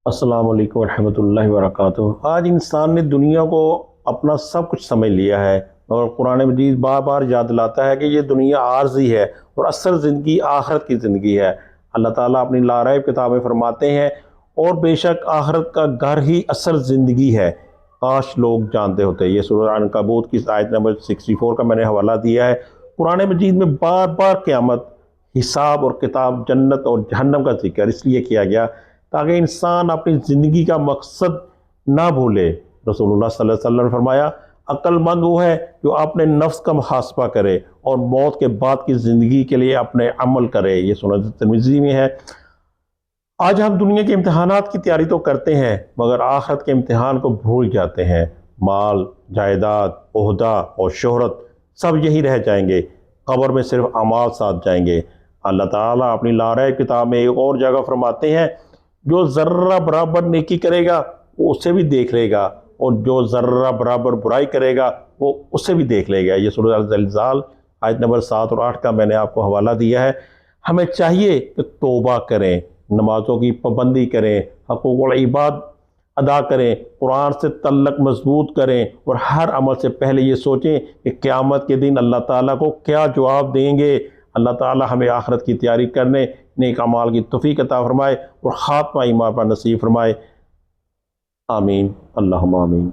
السلام علیکم ورحمۃ اللہ وبرکاتہ۔ آج انسان نے دنیا کو اپنا سب کچھ سمجھ لیا ہے، مگر قرآن مجید بار بار یاد دلاتا ہے کہ یہ دنیا عارضی ہے اور اصل زندگی آخرت کی زندگی ہے۔ اللہ تعالیٰ اپنی لارائب کتاب میں فرماتے ہیں، اور بے شک آخرت کا گھر ہی اصل زندگی ہے، کاش لوگ جانتے ہوتے۔ یہ سورہ عنکبوت کی آیت نمبر 64 کا میں نے حوالہ دیا ہے۔ قرآن مجید میں بار بار قیامت، حساب اور کتاب، جنت اور جہنم کا ذکر اس لیے کیا گیا تاکہ انسان اپنی زندگی کا مقصد نہ بھولے۔ رسول اللہ صلی اللہ علیہ وسلم نے فرمایا، عقل مند وہ ہے جو اپنے نفس کا محاسبہ کرے اور موت کے بعد کی زندگی کے لیے اپنے عمل کرے۔ یہ سنن ترمذی میں ہے۔ آج ہم دنیا کے امتحانات کی تیاری تو کرتے ہیں، مگر آخرت کے امتحان کو بھول جاتے ہیں۔ مال، جائیداد، عہدہ اور شہرت سب یہی رہ جائیں گے، قبر میں صرف اعمال ساتھ جائیں گے۔ اللہ تعالیٰ اپنی لارائب کتاب میں ایک اور جگہ فرماتے ہیں، جو ذرہ برابر نیکی کرے گا وہ اسے بھی دیکھ لے گا، اور جو ذرہ برابر برائی کرے گا وہ اسے بھی دیکھ لے گا۔ یہ سورہ الزلزال آیت نمبر 7 اور 8 کا میں نے آپ کو حوالہ دیا ہے۔ ہمیں چاہیے کہ توبہ کریں، نمازوں کی پابندی کریں، حقوق العباد ادا کریں، قرآن سے تعلق مضبوط کریں، اور ہر عمل سے پہلے یہ سوچیں کہ قیامت کے دن اللہ تعالیٰ کو کیا جواب دیں گے۔ اللہ تعالیٰ ہمیں آخرت کی تیاری کرنے، نیک اعمال کی توفیق عطا فرمائے اور خاتمہ ایمان پر نصیب فرمائے۔ آمین، اللہم آمین۔